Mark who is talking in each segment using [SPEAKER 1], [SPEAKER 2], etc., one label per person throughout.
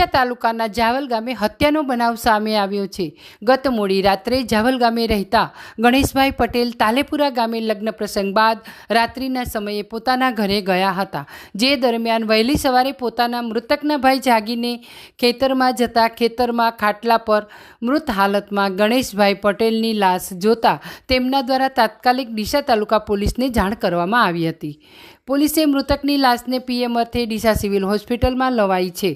[SPEAKER 1] ડીસા તાલુકાના જાવલ ગામે હત્યાનો બનાવ સામે આવ્યો છે। ગત મોડી રાત્રે જાવલ ગામે રહેતા ગણેશભાઈ પટેલ તાલેપુરા ગામે લગ્ન પ્રસંગ બાદ રાત્રિના સમયે પોતાના ઘરે ગયા હતા। જે દરમિયાન વહેલી સવારે પોતાના મૃતકના ભાઈ જાગીને ખેતરમાં જતા ખેતરમાં ખાટલા પર મૃત હાલતમાં ગણેશભાઈ પટેલની લાશ જોતા તેમના દ્વારા તાત્કાલિક ડીસા તાલુકા પોલીસને જાણ કરવામાં આવી હતી। પોલીસે મૃતકની લાશને પીએમ અર્થે ડીસા સિવિલ હોસ્પિટલમાં લવાઈ છે।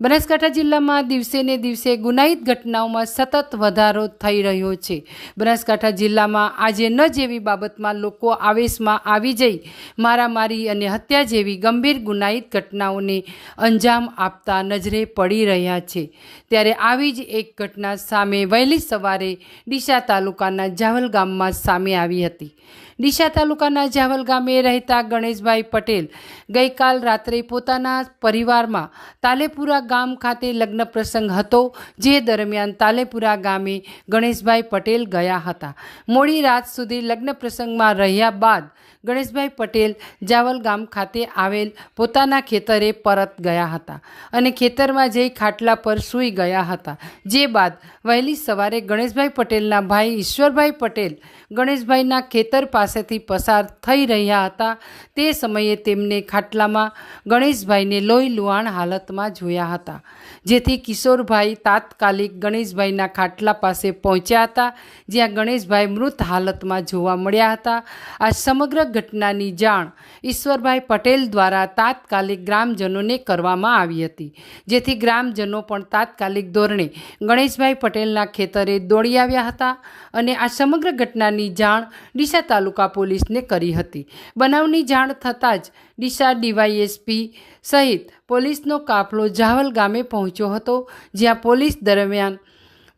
[SPEAKER 1] બનાસકાંઠા જિલ્લામાં દિવસે ને દિવસે ગુનાહિત ઘટનાઓમાં સતત વધારો થઈ રહ્યો છે। બનાસકાંઠા જિલ્લામાં આજે ન જેવી બાબતમાં લોકો આવેશમાં આવી જઈ મારામારી અને હત્યા જેવી ગંભીર ગુનાહિત ઘટનાઓને અંજામ આપતા નજરે પડી રહ્યા છે। ત્યારે આવી જ એક ઘટના સામે વહેલી સવારે ડીસા તાલુકાના જાવલ ગામમાં સામે આવી હતી। ડીસા તાલુકાના જાવલ ગામે રહેતા ગણેશભાઈ પટેલ ગઈકાલ રાત્રે પોતાના પરિવારમાં તાલેપુરા ગામ ખાતે લગ્ન પ્રસંગ હતો। જે દરમિયાન તાલેપુરા ગામે ગણેશભાઈ પટેલ ગયા હતા। મોડી રાત સુધી લગ્ન પ્રસંગમાં રહ્યા બાદ ગણેશભાઈ પટેલ જાવલ ગામ ખાતે આવેલ પોતાના ખેતરે પરત ગયા હતા અને ખેતરમાં જઈ ખાટલા પર સૂઈ ગયા હતા। જે બાદ વહેલી સવારે ગણેશભાઈ પટેલના ભાઈ ઈશ્વરભાઈ પટેલ ગણેશભાઈના ખેતર પાસેથી પસાર થઈ રહ્યા હતા। તે સમયે તેમને ખાટલામાં ગણેશભાઈને લોહી લુહાણ હાલતમાં જોયા હતા, જેથી કિશોરભાઈ તાત્કાલિક ગણેશભાઈના ખાટલા પાસે પહોંચ્યા હતા, જ્યાં ગણેશભાઈ મૃત હાલતમાં જોવા મળ્યા હતા। આ સમગ્ર ઘટનાની જાણ ઈશ્વરભાઈ પટેલ દ્વારા તાત્કાલિક ગ્રામજનોને કરવામાં આવી હતી, જેથી ગ્રામજનો પણ તાત્કાલિક ધોરણે ગણેશભાઈ પટેલના ખેતરે દોડી આવ્યા હતા અને આ સમગ્ર ઘટનાની જાણ ડીસા તાલુકા પોલીસને કરી હતી। બનાવની જાણ થતાં જ ડીસા ડીવાયએસપી સહિત પોલીસનો કાફલો જાવલ ગામે પહોંચ્યો હતો, જ્યાં પોલીસ દરમિયાન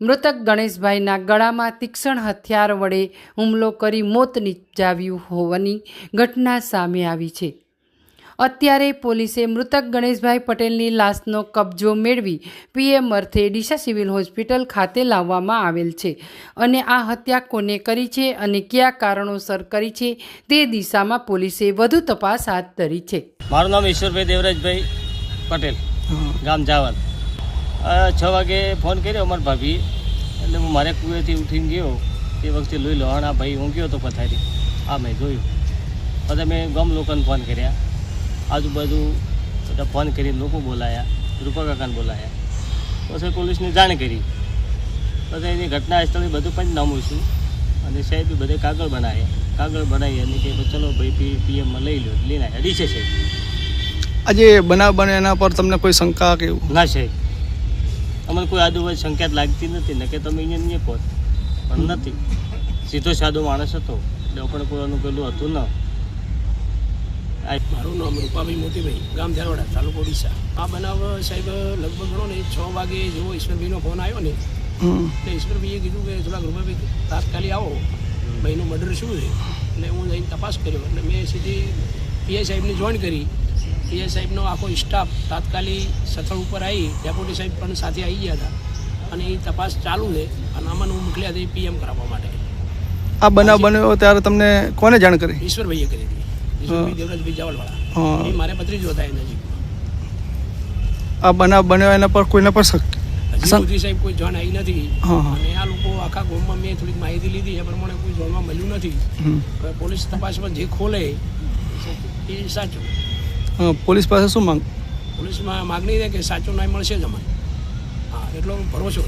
[SPEAKER 1] મૃતક ગણેશભાઈના ગળામાં તીક્ષ્ણ હથિયાર વડે હુમલો કરી મોત નિપજાવ્યું હોવાની ઘટના સામે આવી છે। અત્યારે પોલીસે મૃતક ગણેશભાઈ પટેલની લાશનો કબજો મેળવી પીએમ અર્થે ડીસા સિવિલ હોસ્પિટલ ખાતે લાવવામાં આવેલ છે અને આ હત્યા કોને કરી છે અને કયા કારણોસર કરી છે તે દિશામાં પોલીસે વધુ તપાસ હાથ ધરી છે।
[SPEAKER 2] મારું નામ ઈશ્વરભાઈ દેવરાજભાઈ પટેલ, ગામ જાવલ। 6 વાગે ફોન કર્યો અમારા ભાભી, એટલે હું મારે કુવેથી ઉઠીને ગયો। તે વખતે લોહી લોહાણા ભાઈ ઊંઘ્યો હતો પથારી, આ મેં જોયું। પછી મેં ગામ લોકોને ફોન કર્યા, આજુબાજુ બધા ફોન કરીને લોકો બોલાયા, રૂપા કાકાને બોલાયા, પછી પોલીસને જાણ કરી। પછી એની ઘટના સ્થળે બધું પંચનામું છું અને સાહેબ બધે કાગળ બનાવી અને કે ચલો ભાઈ પીએમમાં લઈ લો, લઈને આવ્યા ડીસે સાહેબ।
[SPEAKER 3] આજે બનાવ બને એના પર તમને કોઈ શંકા કે એવું?
[SPEAKER 2] ના સાહેબ, અમને કોઈ આજુબાજુ શંકા લાગતી નથી ને કે તમે અહીંયા પહોંચ, પણ નથી। સીધો સાદો માણસ હતો એટલે આપણે કોઈનું પેલું હતું ન।
[SPEAKER 4] મારું નામ રૂપાભાઈ મોતીભાઈ, ગામ ધારવાડા, તાલુકો ડીસા। આ બનાવ સાહેબ લગભગ ગણો ને 6 વાગે જેવો ઈશ્વરભાઈનો ફોન આવ્યો ને એટલે ઈશ્વરભાઈએ કીધું કે થોડાક રૂપાભાઈ તાત્કાલિક આવો, ભાઈનું મર્ડર શું છે। એટલે હું જઈને તપાસ કર્યો, એટલે મેં સીધી પીઆઈ સાહેબને જોઈન કરી। પીઆઈ સાહેબનો આખો સ્ટાફ તાત્કાલિક સ્થળ ઉપર આવી, ડેપ્યુટી સાહેબ પણ સાથે આવી ગયા હતા અને એ તપાસ ચાલુ છે અને આમાં હું મોકલ્યા હતી પીએમ કરાવવા માટે।
[SPEAKER 3] આ બનાવ બન્યો ત્યારે તમને કોને જાણ કરી?
[SPEAKER 4] ઈશ્વરભાઈએ કરી હતી, દેવરાજભાઈ જાવલવાળા, એ મારે ભત્રીજો હતા એ નજીક।
[SPEAKER 3] આ બનાવ બન્યો એના પર કોઈને પર
[SPEAKER 4] હજી સુધી સાહેબ કોઈ જાણ આવી નથી અને આ લોકો આખા ગામમાં મેં થોડીક માહિતી લીધી, એ પ્રમાણે કોઈ જાણવા મળ્યું નથી। પોલીસ તપાસમાં જે ખોલે એ સાચું।
[SPEAKER 3] પોલીસ પાસે શું માંગ?
[SPEAKER 4] પોલીસમાં માગણી છે કે સાચું ન્યાય મળશે જ અમારે, હા એટલો ભરોસો।